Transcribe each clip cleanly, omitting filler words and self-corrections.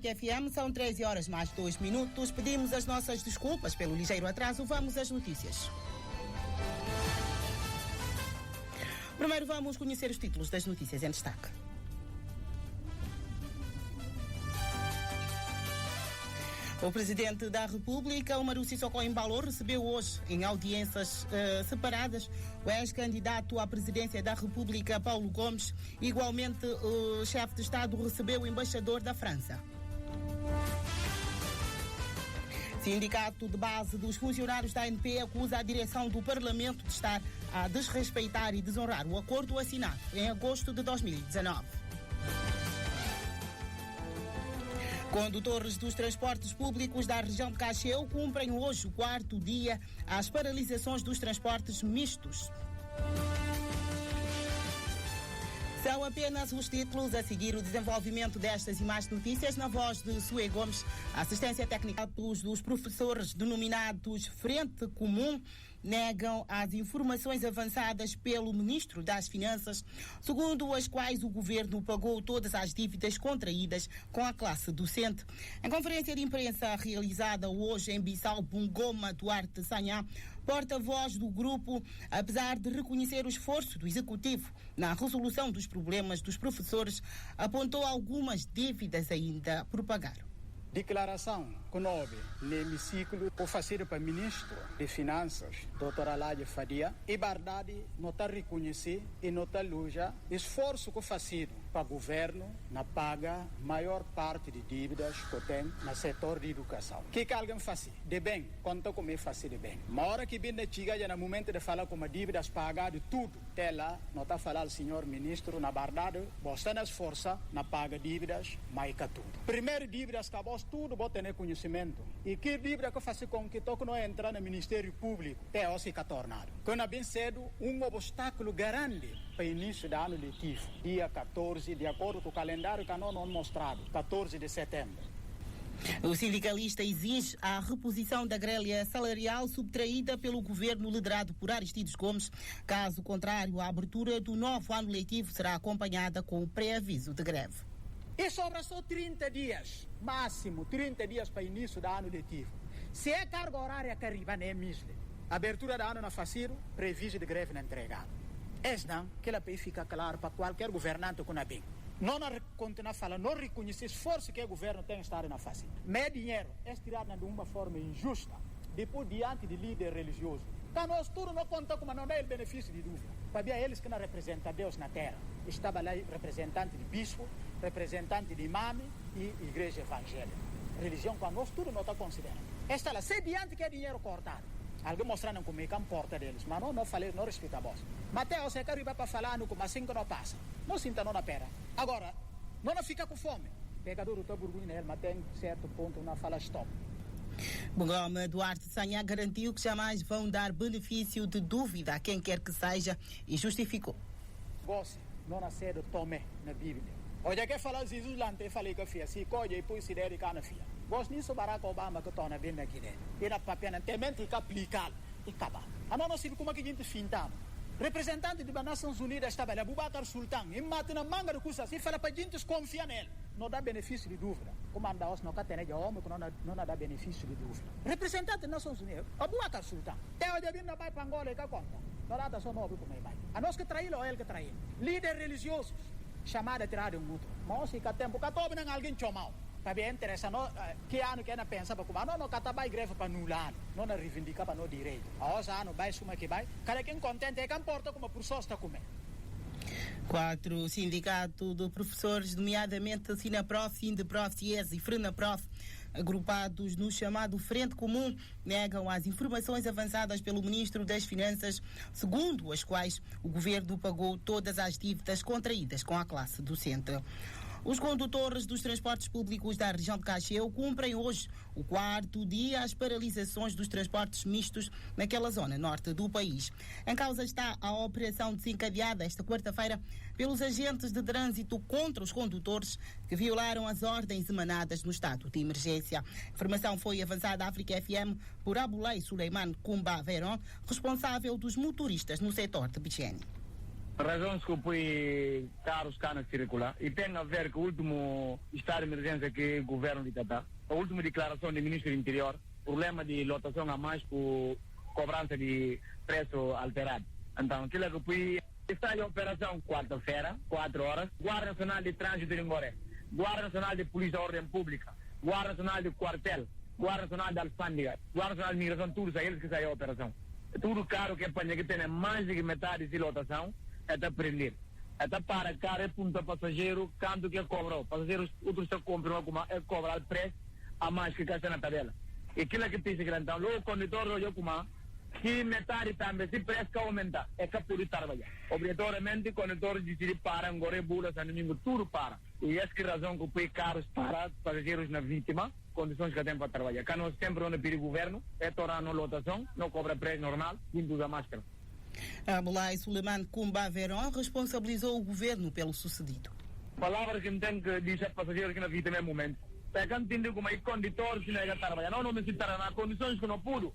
FM, são 13 horas mais 2 minutos. Pedimos as nossas desculpas pelo ligeiro atraso. Vamos às notícias. Primeiro vamos conhecer os títulos das notícias em destaque. O presidente da República, Umaru Sissoko Embalo, recebeu hoje, em audiências separadas, o ex-candidato à presidência da República, Paulo Gomes. Igualmente, o chefe de Estado recebeu o embaixador da França. Sindicato de base dos funcionários da ANP acusa a direção do Parlamento de estar a desrespeitar e desonrar o acordo assinado em agosto de 2019. Condutores dos transportes públicos da região de Cacheu cumprem hoje o 4º dia às paralisações dos transportes mistos. São apenas os títulos. A seguir, o desenvolvimento destas e mais notícias na voz de Suê Gomes. A assistência técnica dos professores denominados Frente Comum negam as informações avançadas pelo Ministro das Finanças, segundo as quais o governo pagou todas as dívidas contraídas com a classe docente. Em conferência de imprensa realizada hoje em Bissau, Bungoma Duarte Sanhá, porta-voz do grupo, apesar de reconhecer o esforço do Executivo na resolução dos problemas dos professores, apontou algumas dívidas ainda por pagar. Declaração que houve no hemiciclo por fazer para o Ministro de Finanças, Dr. Alaje Fadia, e verdade não está reconhecer e não está loja esforço que fazer para o governo na paga maior parte de dívidas que tem no setor de educação. O que alguém faz? De bem, conta como é fazer de bem. Uma hora que vem da chiga, já no momento de falar como dívidas pagadas tudo, até lá, não está falando o senhor ministro, na verdade, você não esforça na paga dívidas, mais que tudo. Primeiro, dívidas que tudo vou ter conhecimento. E que dívida que faz com que toque não entrar no Ministério Público até hoje fica tornado. Quando é bem cedo, um obstáculo grande para o início do ano letivo. Dia 14, de acordo com o calendário que não mostrado, 14 de setembro. O sindicalista exige a reposição da grelha salarial subtraída pelo governo liderado por Aristides Gomes. Caso contrário, a abertura do novo ano letivo será acompanhada com o pré-aviso de greve. E sobra só 30 dias, máximo 30 dias para o início do ano letivo. Se é carga horária que arriba, não é misle. Abertura do ano na faciro, previso de greve na entregada. Não, que ela fica claro para qualquer governante que não é bem. Não continuar falando, não reconhecer esforço que o governo tem estado na face. Mas dinheiro é tirado de uma forma injusta, depois diante de líder religioso. Então nós tudo não conta como não dá o benefício de dúvida. Para eles que não representam Deus na terra. Estava lá representante de bispo, representante de imame e igreja evangélica. Religião com nós tudo não está considerando. Esta lá, se diante que é dinheiro cortado. Alguém mostrando como é que importa deles, mas não falei, não respeita a voz. Mateus, você quer ir para falar como assim que não passa. Não sinta não na pera. Agora, não fica com fome. Pegador do burguinho nele, mas tem certo ponto, não fala stop. Bungoma Duarte Sanhá garantiu que jamais vão dar benefício de dúvida a quem quer que seja e justificou. Você não nasceu do Tomé na Bíblia. Hoje quer falar Jesus lá, eu falei que fia, se colhe e depois se der e cana fia. Você nisso Barack Obama que torna bem aqui dentro. E na papel, tem mente que aplicar e acabar. A não sabe como é que a gente fintamos. Representante das Nações Unidas estava ali, Abubakar Sultan, e mata na manga de coisa, se fala para a gente confiar nele. Não dá benefício de dúvida. Como anda os não catene de homem que não dá benefício de dúvida. Representante das Nações Unidas, Abubakar Sultan. Até hoje vindo vai para Angola e que conta. Não dá só novo como é vai. A nós que traí ou ele que traí. Líder religiosos, chamada a tirar de um outro. Mas se que tempo, que tobe não alguém chamou. Para bem interessa, que ano que ainda pensa para como não cata vai greve para nular, não reivindicar para no direito. A hoje ano vai suma que vai, cada quem contente é que importa como por só está comer. 4 sindicatos de professores, nomeadamente Sinaprof, Sindeprof, CIES e Frenaprof, agrupados no chamado Frente Comum, negam as informações avançadas pelo Ministro das Finanças, segundo as quais o governo pagou todas as dívidas contraídas com a classe docente. Os condutores dos transportes públicos da região de Cacheu cumprem hoje o 4º dia às paralisações dos transportes mistos naquela zona norte do país. Em causa está a operação desencadeada esta quarta-feira pelos agentes de trânsito contra os condutores que violaram as ordens emanadas no estado de emergência. A informação foi avançada à África FM por Abulay Suleiman Kumba Veron, responsável dos motoristas no setor de Bichene. Razões que põe carros canas circular e tem a ver com o último estado de emergência que o governo de Catar, a última declaração do ministro do Interior, problema de lotação a mais por cobrança de preço alterado. Então, aquilo é que põe está em operação quarta-feira, 4 horas, Guarda Nacional de Trânsito de Ngoré, Guarda Nacional de Polícia e Ordem Pública, Guarda Nacional de Quartel, Guarda Nacional de Alfândega, Guarda Nacional de Migração, tudo isso, eles que saem em operação. Tudo caro que apanha que tem mais de metade de lotação, é de prender. É de para cara, é punta passageiro, canto que cobrou. Passageiros, outros estão comprando, é cobrar o preço a mais que está na tabela. E aquilo é que pensa que então, o condutor olhou como que metade também, se preço aumentar, é que por trabalhar. Obrigatoriamente, o condutor decide para, agora bula, domingo, tudo para. E essa é a razão que põe carros para passageiros na vítima, condições que tem para trabalhar. Cá nós sempre onde pede o governo, é tornar a lotação, não cobra preço normal, e usa máscara. Abulai Suleiman Kumba Veron responsabilizou o governo pelo sucedido. Palavras que me tem que dizer a passageiros que na vida é momento. É que entender como é condutor que não é trabalhar. Não me citará nas condições que não pude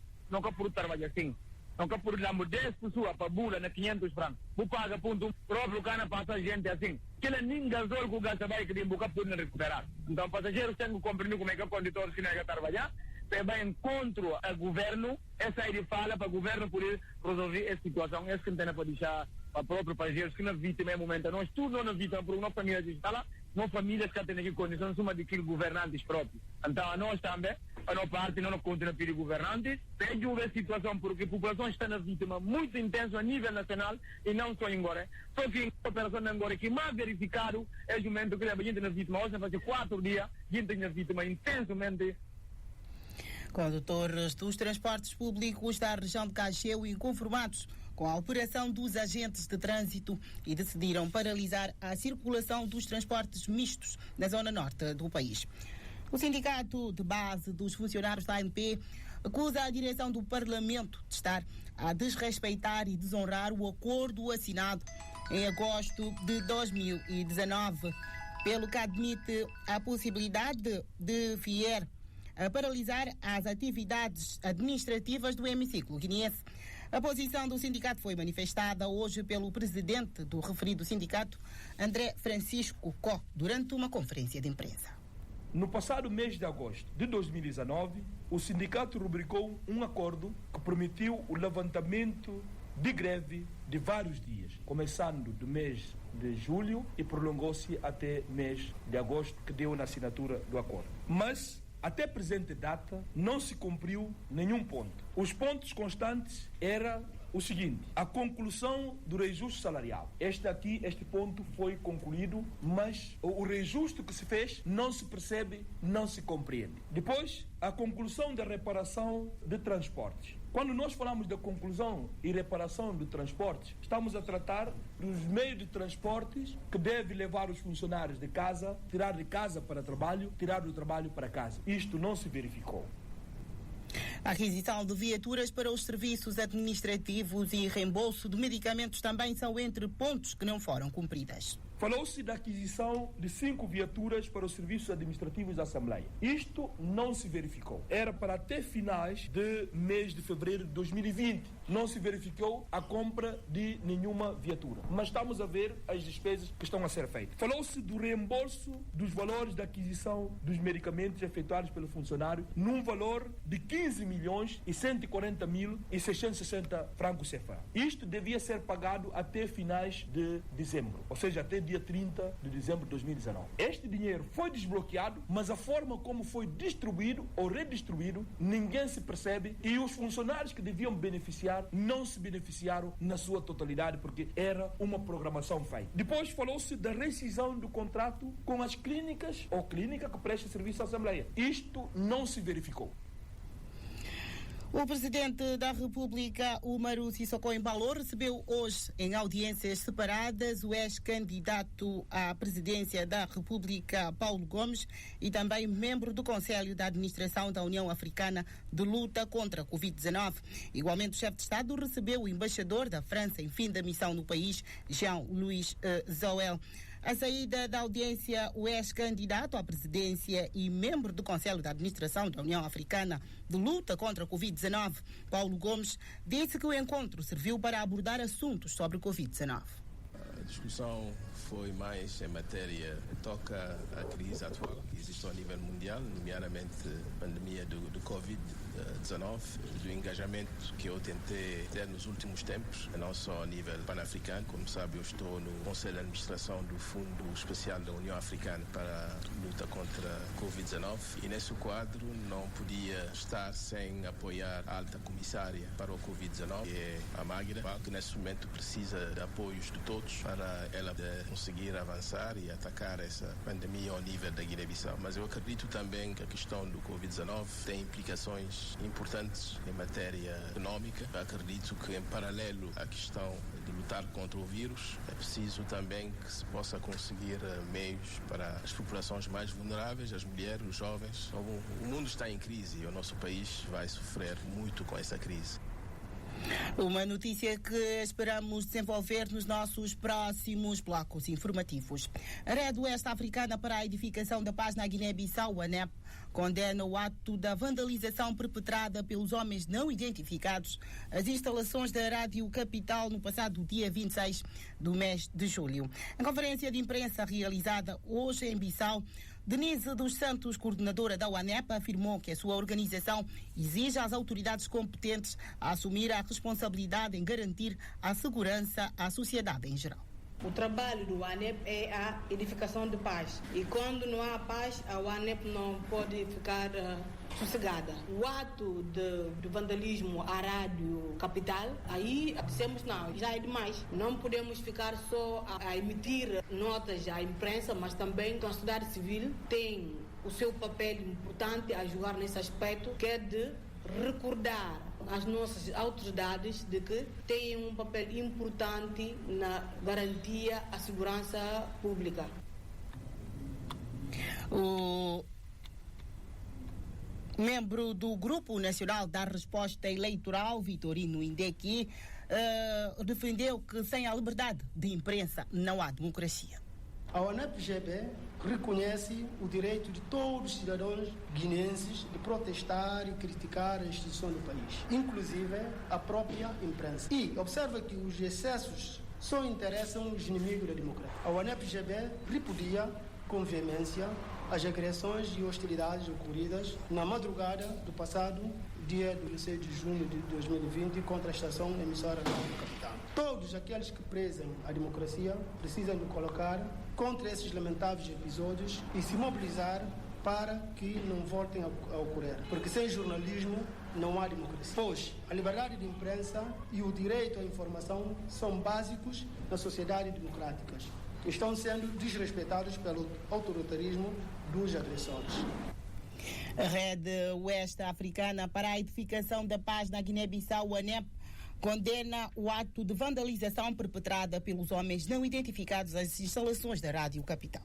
trabalhar assim. Não que por exemplo 10 pessoas para bula na 500 francos. Vou pagar ponto próprio cana passa gente assim. Que ele nem gasol com gasta vai que tem boca por recuperar. Então passageiros têm que compreender como é que condutor que não é trabalhar. Vai encontro ao governo, essa aí de fala para o governo poder resolver essa situação, essa que não tem para deixar para o próprio país, que não vítima é momento, nós tudo não vítima, por uma família que está lá, não famílias que têm aqui condições, uma de que governantes próprios. Então a nós também, a nossa parte não continua a pedir governantes, pede uma situação porque a população está na vítima muito intensa a nível nacional e não só em Ngoré. Só que a operação em Ngoré que mais verificado é o momento que a gente na vítima, hoje faz 4 dias, a gente na vítima intensamente. Condutores dos transportes públicos da região de Cacheu inconformados com a operação dos agentes de trânsito e decidiram paralisar a circulação dos transportes mistos na zona norte do país. O sindicato de base dos funcionários da ANP acusa a direção do Parlamento de estar a desrespeitar e desonrar o acordo assinado em agosto de 2019, pelo que admite a possibilidade de vier a paralisar as atividades administrativas do hemiciclo guineense. A posição do sindicato foi manifestada hoje pelo presidente do referido sindicato, André Francisco Có, durante uma conferência de imprensa. No passado mês de agosto de 2019, o sindicato rubricou um acordo que permitiu o levantamento de greve de vários dias, começando do mês de julho e prolongou-se até mês de agosto, que deu na assinatura do acordo. Mas até presente data, não se cumpriu nenhum ponto. Os pontos constantes era o seguinte: a conclusão do reajuste salarial. Este ponto foi concluído, mas o reajuste que se fez não se percebe, não se compreende. Depois, a conclusão da reparação de transportes. Quando nós falamos da conclusão e reparação de transportes, estamos a tratar dos meios de transportes que devem levar os funcionários de casa, tirar de casa para trabalho, tirar do trabalho para casa. Isto não se verificou. A aquisição de viaturas para os serviços administrativos e reembolso de medicamentos também são entre pontos que não foram cumpridas. Falou-se da aquisição de 5 viaturas para os serviços administrativos da Assembleia. Isto não se verificou. Era para até finais de mês de fevereiro de 2020. Não se verificou a compra de nenhuma viatura. Mas estamos a ver as despesas que estão a ser feitas. Falou-se do reembolso dos valores da aquisição dos medicamentos efetuados pelo funcionário num valor de 15.140.660 francos CFA. Isto devia ser pagado até finais de dezembro, ou seja, até dia 30 de dezembro de 2019. Este dinheiro foi desbloqueado, mas a forma como foi distribuído ou redistribuído, ninguém se percebe e os funcionários que deviam beneficiar não se beneficiaram na sua totalidade porque era uma programação feita. Depois falou-se da rescisão do contrato com as clínicas ou clínica que presta serviço à Assembleia. Isto não se verificou. O presidente da República, Umaru Sissoko Embalo, recebeu hoje, em audiências separadas, o ex-candidato à presidência da República, Paulo Gomes, e também membro do Conselho da Administração da União Africana de Luta contra a Covid-19. Igualmente, o chefe de Estado recebeu o embaixador da França em fim da missão no país, Jean-Louis Zoel. A saída da audiência, o ex-candidato à presidência e membro do Conselho da Administração da União Africana de Luta contra a Covid-19, Paulo Gomes, disse que o encontro serviu para abordar assuntos sobre a Covid-19. A discussão foi mais em matéria que toca à crise atual que existe a nível mundial, nomeadamente a pandemia do Covid-19, do engajamento que eu tentei ter nos últimos tempos, não só a nível pan-africano. Como sabe, eu estou no Conselho de Administração do Fundo Especial da União Africana para a luta contra a Covid-19 e nesse quadro não podia estar sem apoiar a alta comissária para o Covid-19, que é a Magra, que nesse momento precisa de apoios de todos para ela conseguir avançar e atacar essa pandemia ao nível da Guiné-Bissau. Mas eu acredito também que a questão do Covid-19 tem implicações importantes em matéria econômica. Eu acredito que, em paralelo à questão de lutar contra o vírus, é preciso também que se possa conseguir meios para as populações mais vulneráveis, as mulheres, os jovens. O mundo está em crise e o nosso país vai sofrer muito com essa crise. Uma notícia que esperamos desenvolver nos nossos próximos blocos informativos. A Rede Oeste Africana para a Edificação da Paz na Guiné-Bissau, a ANEP, condena o ato da vandalização perpetrada pelos homens não identificados às instalações da Rádio Capital no passado dia 26 do mês de julho. Em conferência de imprensa realizada hoje em Bissau, Denise dos Santos, coordenadora da UANEP, afirmou que a sua organização exige às autoridades competentes a assumir a responsabilidade em garantir a segurança à sociedade em geral. O trabalho do UANEP é a edificação de paz. E quando não há paz, a UANEP não pode ficar sossegada. O ato de vandalismo à Rádio Capital, aí dissemos não, já é demais. Não podemos ficar só a emitir notas à imprensa, mas também a sociedade civil tem o seu papel importante a jogar nesse aspecto, que é de recordar as nossas autoridades de que têm um papel importante na garantia à segurança pública. O membro do Grupo Nacional da Resposta Eleitoral, Vitorino Indeki, defendeu que sem a liberdade de imprensa não há democracia. A UNEP-GB reconhece o direito de todos os cidadãos guineenses de protestar e criticar a instituição do país, inclusive a própria imprensa. E observa que os excessos só interessam os inimigos da democracia. A UNEP-GB repudia com veemência as agressões e hostilidades ocorridas na madrugada do passado dia 16 de junho de 2020 contra a estação emissora da Rádio Capital. Todos aqueles que prezam a democracia precisam de colocar contra esses lamentáveis episódios e se mobilizar para que não voltem a ocorrer. Porque sem jornalismo não há democracia. Pois a liberdade de imprensa e o direito à informação são básicos nas sociedades democráticas. Estão sendo desrespeitados pelo autoritarismo dos agressores. A Rede Oeste Africana para a Edificação da Paz na Guiné-Bissau, a ANEP, condena o ato de vandalização perpetrada pelos homens não identificados às instalações da Rádio Capital.